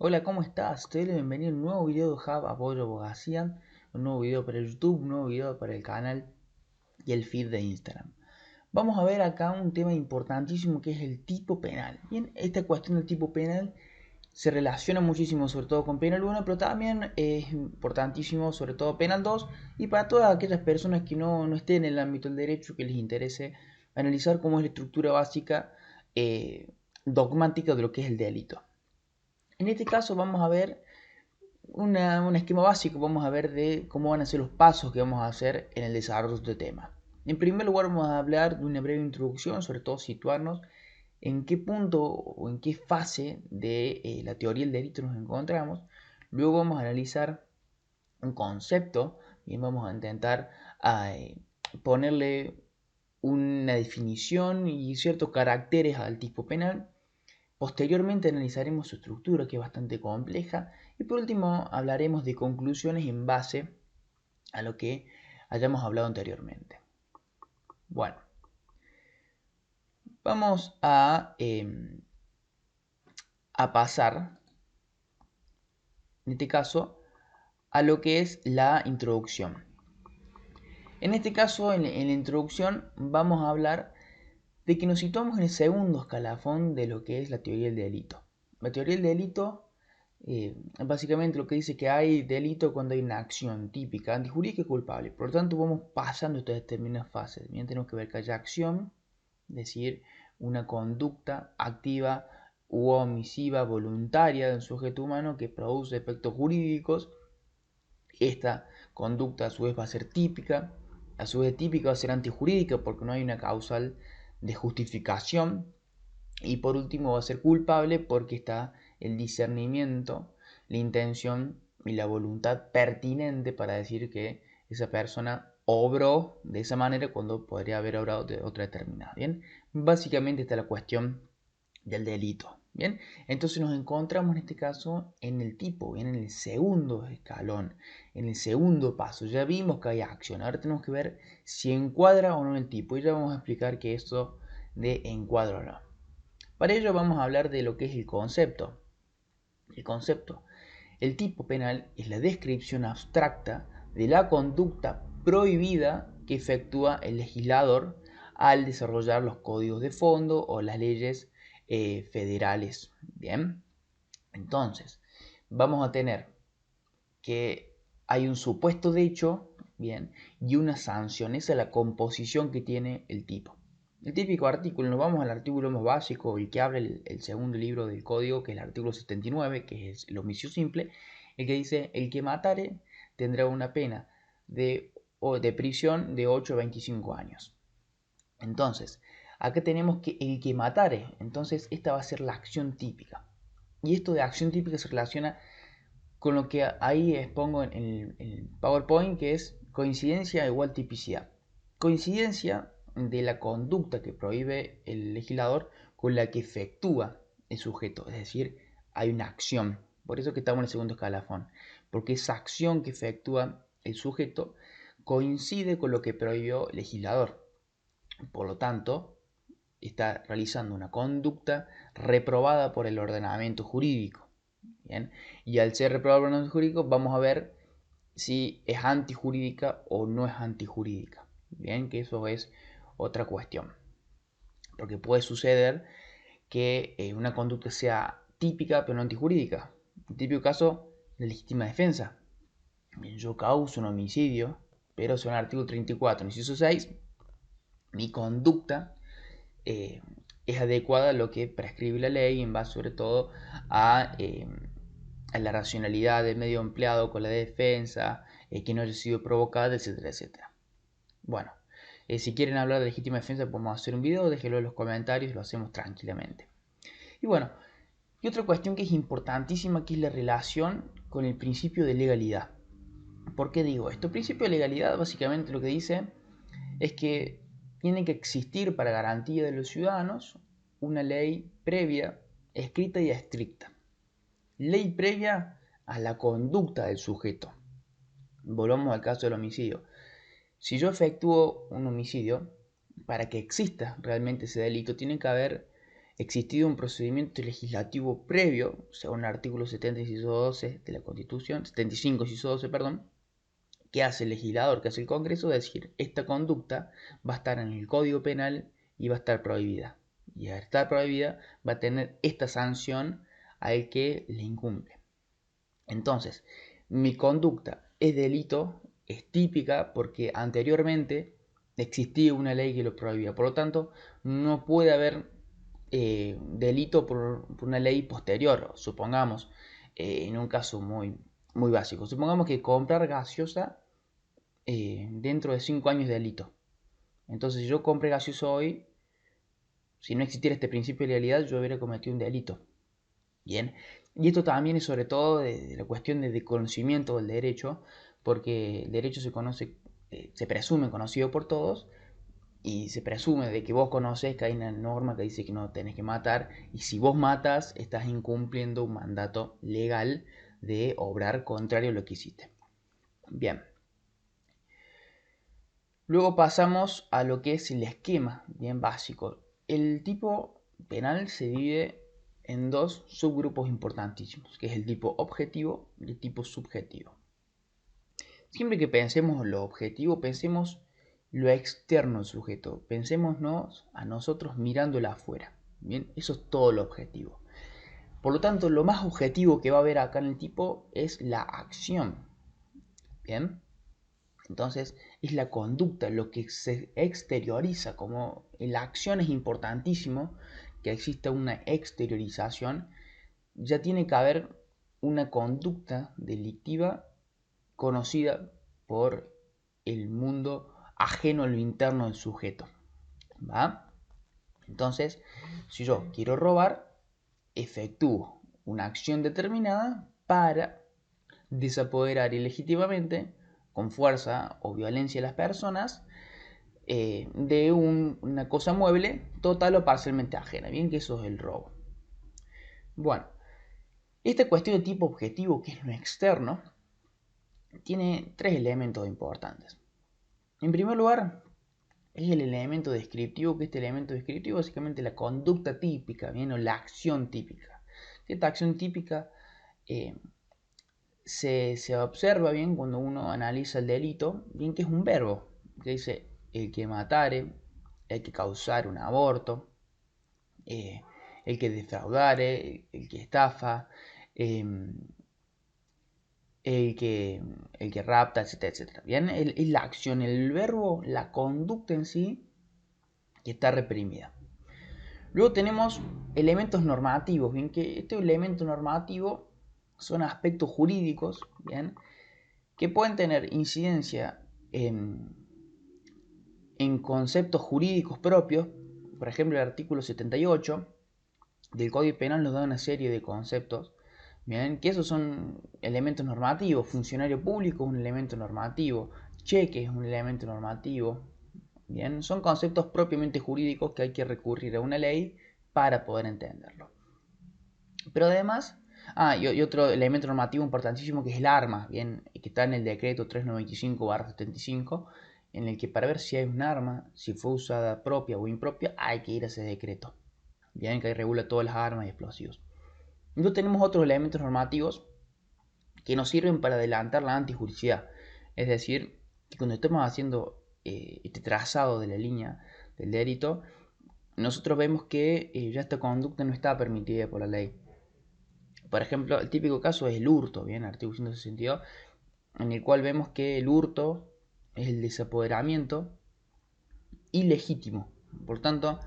Hola, ¿cómo estás? Te doy la bienvenida a un nuevo video de Hub Apoyo Abogacía, un nuevo video para YouTube, un nuevo video para el canal y el feed de Instagram. Vamos a ver acá un tema importantísimo que es el tipo penal. Bien, esta cuestión del tipo penal se relaciona muchísimo sobre todo con penal 1, pero también es importantísimo sobre todo penal 2 y para todas aquellas personas que no estén en el ámbito del derecho, que les interese analizar cómo es la estructura básica dogmática de lo que es el delito. En este caso vamos a ver un esquema básico, vamos a ver de cómo van a ser los pasos que vamos a hacer en el desarrollo de este tema. En primer lugar vamos a hablar de una breve introducción, sobre todo situarnos en qué punto o en qué fase de la teoría del delito nos encontramos. Luego vamos a analizar un concepto y vamos a intentar ponerle una definición y ciertos caracteres al tipo penal. Posteriormente analizaremos su estructura, que es bastante compleja, y por último hablaremos de conclusiones en base a lo que hayamos hablado anteriormente. Bueno, vamos a pasar, en este caso, a lo que es la introducción. En este caso, en la introducción, vamos a hablar de que nos situamos en el segundo escalafón de lo que es la teoría del delito. La teoría del delito básicamente lo que dice que hay delito cuando hay una acción típica, antijurídica y culpable. Por lo tanto, vamos pasando estas determinadas fases. Bien, tenemos que ver que haya acción, es decir, una conducta activa u omisiva voluntaria del sujeto humano que produce efectos jurídicos. Esta conducta a su vez va a ser típica, a su vez típica va a ser antijurídica porque no hay una causal de justificación. Y por último va a ser culpable porque está el discernimiento, la intención y la voluntad pertinente para decir que esa persona obró de esa manera cuando podría haber obrado de otra determinada. Bien, básicamente está la cuestión del delito. Bien, entonces nos encontramos en este caso en el tipo, bien, en el segundo escalón, en el segundo paso. Ya vimos que hay acción, ahora tenemos que ver si encuadra o no el tipo y ya vamos a explicar que esto de encuadra o no. Para ello vamos a hablar de lo que es el concepto. El concepto. El tipo penal es la descripción abstracta de la conducta prohibida que efectúa el legislador al desarrollar los códigos de fondo o las leyes federales. Bien, entonces vamos a tener que hay un supuesto de hecho, bien, y una sanción. Esa es la composición que tiene el tipo. El típico artículo, nos vamos al artículo más básico, el que abre el segundo libro del código, que es el artículo 79, que es el homicidio simple, el que dice, el que matare tendrá una pena de prisión de 8 a 25 años. Entonces, acá tenemos que el que matare, entonces esta va a ser la acción típica. Y esto de acción típica se relaciona con lo que ahí expongo en el PowerPoint, que es coincidencia igual tipicidad. Coincidencia de la conducta que prohíbe el legislador con la que efectúa el sujeto, es decir, hay una acción. Por eso que estamos en el segundo escalafón, porque esa acción que efectúa el sujeto coincide con lo que prohibió el legislador. Por lo tanto, está realizando una conducta reprobada por el ordenamiento jurídico. Bien, y al ser reprobado por el ordenamiento jurídico, vamos a ver si es antijurídica o no es antijurídica. Bien, que eso es otra cuestión. Porque puede suceder que una conducta sea típica pero no antijurídica. En típico caso, la legítima defensa. Bien, yo causo un homicidio, pero según el artículo 34, inciso 6, mi conducta es adecuada a lo que prescribe la ley en base sobre todo a la racionalidad del medio empleado con la defensa, que no haya sido provocada, etcétera, etcétera. Bueno, si quieren hablar de legítima defensa podemos hacer un video, déjenlo en los comentarios, lo hacemos tranquilamente. Y bueno, y otra cuestión que es importantísima que es la relación con el principio de legalidad. ¿Por qué digo esto? El principio de legalidad básicamente lo que dice es que tiene que existir para garantía de los ciudadanos una ley previa, escrita y estricta. Ley previa a la conducta del sujeto. Volvamos al caso del homicidio. Si yo efectúo un homicidio, para que exista realmente ese delito, tiene que haber existido un procedimiento legislativo previo, según el artículo 70, inciso 12 de la Constitución, 75, inciso 12, perdón, que hace el legislador, que hace el Congreso, es decir, esta conducta va a estar en el Código Penal y va a estar prohibida. Y al estar prohibida va a tener esta sanción al que le incumple. Entonces, mi conducta es delito, es típica porque anteriormente existía una ley que lo prohibía. Por lo tanto, no puede haber delito por una ley posterior. Supongamos, en un caso muy básico, supongamos que comprar gaseosa dentro de 5 años de delito. Entonces, si yo compré gaseosa hoy, si no existiera este principio de legalidad, yo hubiera cometido un delito. Bien, y esto también es sobre todo de la cuestión de conocimiento del derecho, porque el derecho se conoce, se presume conocido por todos, y se presume de que vos conoces que hay una norma que dice que no tenés que matar, y si vos matas, estás incumpliendo un mandato legal de obrar contrario a lo que hiciste. Bien. Luego pasamos a lo que es el esquema, bien básico. El tipo penal se divide en dos subgrupos importantísimos, que es el tipo objetivo y el tipo subjetivo. Siempre que pensemos lo objetivo, pensemos lo externo al sujeto, pensémonos a nosotros mirándola afuera. Bien, eso es todo lo objetivo. Por lo tanto, lo más objetivo que va a haber acá en el tipo es la acción. Bien. Entonces es la conducta, lo que se exterioriza, como la acción es importantísimo, que exista una exteriorización, ya tiene que haber una conducta delictiva conocida por el mundo ajeno a lo interno del sujeto. ¿Va? Entonces, si yo quiero robar, efectúo una acción determinada para desapoderar ilegítimamente, con fuerza o violencia a las personas, de una cosa mueble total o parcialmente ajena. Bien, que eso es el robo. Bueno, esta cuestión de tipo objetivo, que es lo externo, tiene tres elementos importantes. En primer lugar, es el elemento descriptivo, que este elemento descriptivo es básicamente la conducta típica, bien, o la acción típica. Esta acción típica se observa bien cuando uno analiza el delito, bien que es un verbo, que dice el que matare, el que causare un aborto, el que defraudare, el que estafa, eh, el que rapta, etcétera, etcétera. Bien, es la acción, el verbo, la conducta en sí que está reprimida. Luego tenemos elementos normativos, bien que este elemento normativo son aspectos jurídicos, bien, que pueden tener incidencia en conceptos jurídicos propios. Por ejemplo, el artículo 78 del Código Penal nos da una serie de conceptos, bien, que esos son elementos normativos. Funcionario público es un elemento normativo, cheque es un elemento normativo. Bien, son conceptos propiamente jurídicos que hay que recurrir a una ley para poder entenderlo. Pero además, y otro elemento normativo importantísimo que es el arma, bien, que está en el decreto 395/75, en el que para ver si hay un arma, si fue usada propia o impropia, hay que ir a ese decreto. Bien, que ahí regula todas las armas y explosivos. Luego tenemos otros elementos normativos que nos sirven para adelantar la antijuricidad. Es decir, que cuando estemos haciendo este trazado de la línea del delito, nosotros vemos que ya esta conducta no está permitida por la ley. Por ejemplo, el típico caso es el hurto, bien, artículo 162, en el cual vemos que el hurto es el desapoderamiento ilegítimo. Por tanto,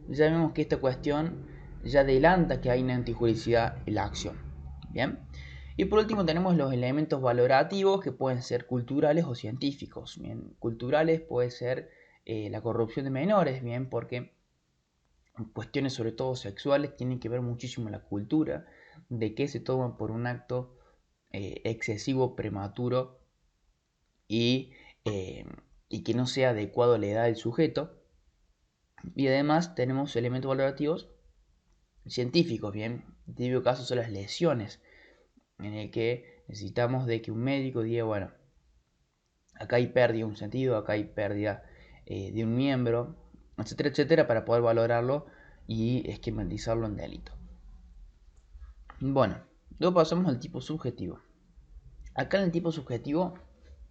ya vemos que esta cuestión ya adelanta que hay una antijuricidad en la acción. Bien. Y por último tenemos los elementos valorativos, que pueden ser culturales o científicos. Bien, culturales puede ser la corrupción de menores, bien, porque cuestiones sobre todo sexuales tienen que ver muchísimo la cultura, de qué se toma por un acto excesivo, prematuro y, eh, y que no sea adecuado a la edad del sujeto. Y además tenemos elementos valorativos científicos, bien, el típico caso son las lesiones, en el que necesitamos de que un médico diga, bueno, acá hay pérdida de un sentido, acá hay pérdida de un miembro, etcétera, etcétera, para poder valorarlo y esquematizarlo en delito. Bueno, luego pasamos al tipo subjetivo. Acá en el tipo subjetivo,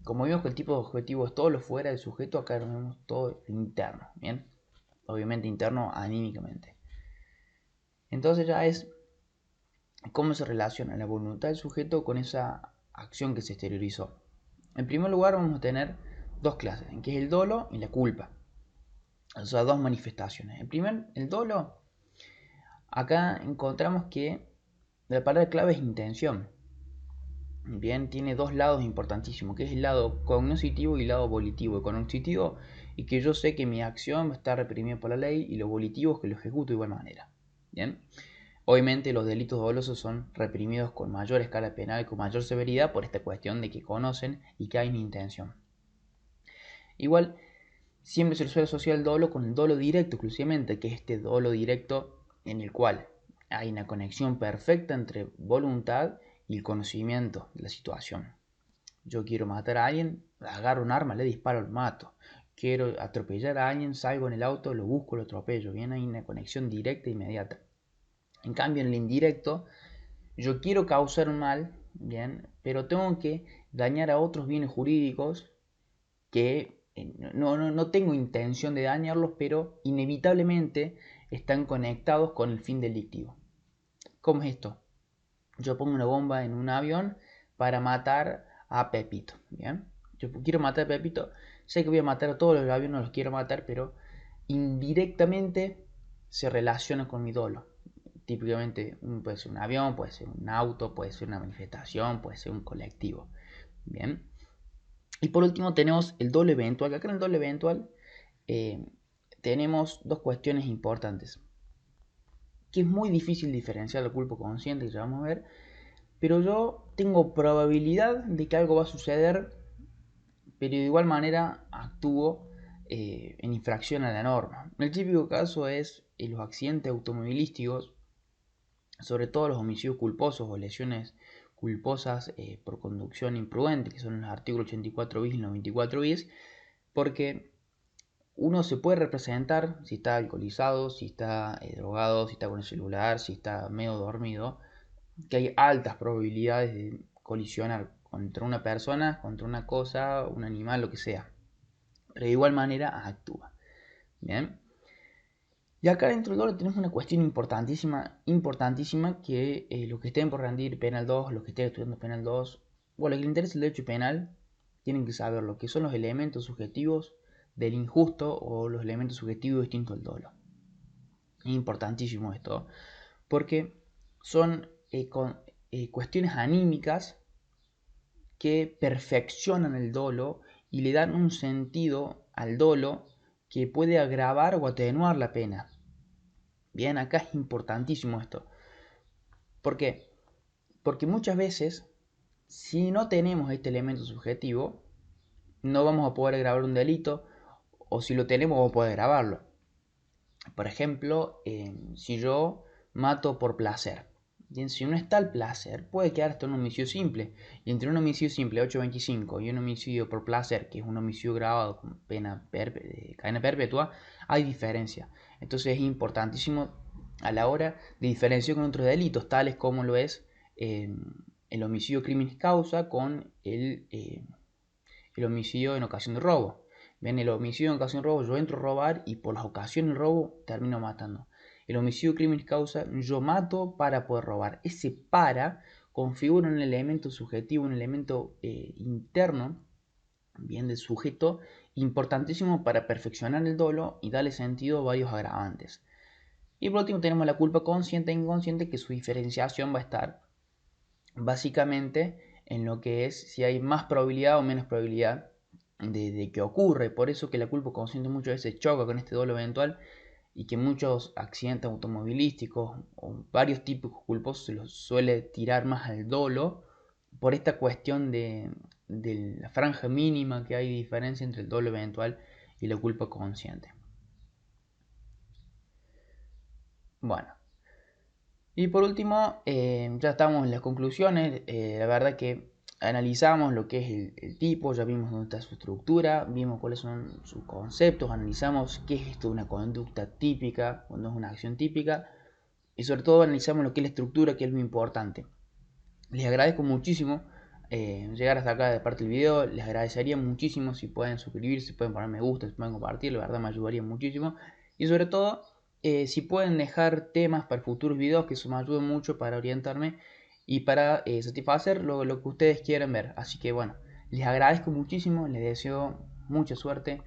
como vimos que el tipo objetivo es todo lo fuera del sujeto, acá vemos todo lo interno, ¿bien? Obviamente interno anímicamente. Entonces ya es cómo se relaciona la voluntad del sujeto con esa acción que se exteriorizó. En primer lugar vamos a tener dos clases, que es el dolo y la culpa. O sea, dos manifestaciones. El dolo, acá encontramos que la palabra clave es intención. Bien, tiene dos lados importantísimos, que es el lado cognoscitivo y el lado volitivo. El cognoscitivo y que yo sé que mi acción está reprimida por la ley, y lo volitivo es que lo ejecuto de igual manera. Bien, obviamente los delitos dolosos son reprimidos con mayor escala penal, con mayor severidad, por esta cuestión de que conocen y que hay una intención. Igual, siempre se le suele asociar el dolo con el dolo directo exclusivamente, que es este dolo directo en el cual hay una conexión perfecta entre voluntad y el conocimiento de la situación. Yo quiero matar a alguien, agarro un arma, le disparo, lo mato. Quiero atropellar a alguien, salgo en el auto, lo busco, lo atropello. Bien, hay una conexión directa e inmediata. En cambio, en el indirecto, yo quiero causar un mal, bien, pero tengo que dañar a otros bienes jurídicos que no tengo intención de dañarlos, pero inevitablemente están conectados con el fin delictivo. ¿Cómo es esto? Yo pongo una bomba en un avión para matar a Pepito, ¿bien? Yo quiero matar a Pepito, sé que voy a matar a todos los aviones, no los quiero matar, pero indirectamente se relaciona con mi dolo. Típicamente puede ser un avión, puede ser un auto, puede ser una manifestación, puede ser un colectivo, ¿bien? Y por último tenemos el dolo eventual. Acá en el dolo eventual eh, tenemos dos cuestiones importantes, que es muy difícil diferenciar el culpo consciente, que ya vamos a ver, pero yo tengo probabilidad de que algo va a suceder, pero de igual manera actúo en infracción a la norma. El típico caso es los accidentes automovilísticos, sobre todo los homicidios culposos o lesiones culposas por conducción imprudente, que son los artículos 84 bis y 94 bis, porque uno se puede representar si está alcoholizado, si está drogado, si está con el celular, si está medio dormido, que hay altas probabilidades de colisionar contra una persona, contra una cosa, un animal, lo que sea. Pero de igual manera actúa. Bien. Y acá dentro del dolo tenemos una cuestión importantísima que los que estén por rendir penal 2, los que estén estudiando penal 2, bueno, los que les interesa el derecho penal, tienen que saber lo que son los elementos subjetivos del injusto o los elementos subjetivos distintos al dolo. Es importantísimo esto, porque son cuestiones anímicas que perfeccionan el dolo y le dan un sentido al dolo que puede agravar o atenuar la pena. Bien, acá es importantísimo esto. ¿Por qué? Porque muchas veces, si no tenemos este elemento subjetivo, no vamos a poder grabar un delito, o si lo tenemos, vamos a poder grabarlo. Por ejemplo, si yo mato por placer. Bien, si no está el placer, puede quedar hasta un homicidio simple. Y entre un homicidio simple 825 y un homicidio por placer, que es un homicidio grabado con cadena perpetua, hay diferencia. Entonces es importantísimo a la hora de diferenciar con otros delitos, tales como lo es el homicidio crimen causa con el homicidio en ocasión de robo. Ven, el homicidio en ocasión de robo, yo entro a robar y por las ocasiones de robo termino matando. El homicidio crimen causa, yo mato para poder robar. Ese para configura un elemento subjetivo, un elemento interno, bien, del sujeto, importantísimo para perfeccionar el dolo y darle sentido a varios agravantes. Y por último tenemos la culpa consciente e inconsciente, que su diferenciación va a estar básicamente en lo que es si hay más probabilidad o menos probabilidad de que ocurre. Por eso que la culpa consciente muchas veces choca con este dolo eventual, y que muchos accidentes automovilísticos o varios tipos culposos se los suele tirar más al dolo por esta cuestión de la franja mínima que hay de diferencia entre el dolo eventual y la culpa consciente. Bueno, y por último, ya estamos en las conclusiones. La verdad que analizamos lo que es el tipo, ya vimos dónde está su estructura, vimos cuáles son sus conceptos, analizamos qué es esto de una conducta típica, cuando es una acción típica, y sobre todo analizamos lo que es la estructura, que es lo importante. Les agradezco muchísimo llegar hasta acá de parte del video, les agradecería muchísimo si pueden suscribirse, si pueden poner me gusta, si pueden compartir, la verdad me ayudaría muchísimo. Y sobre todo, si pueden dejar temas para futuros videos, que eso me ayuda mucho para orientarme y para satisfacer lo que ustedes quieran ver. Así que bueno, les agradezco muchísimo, les deseo mucha suerte,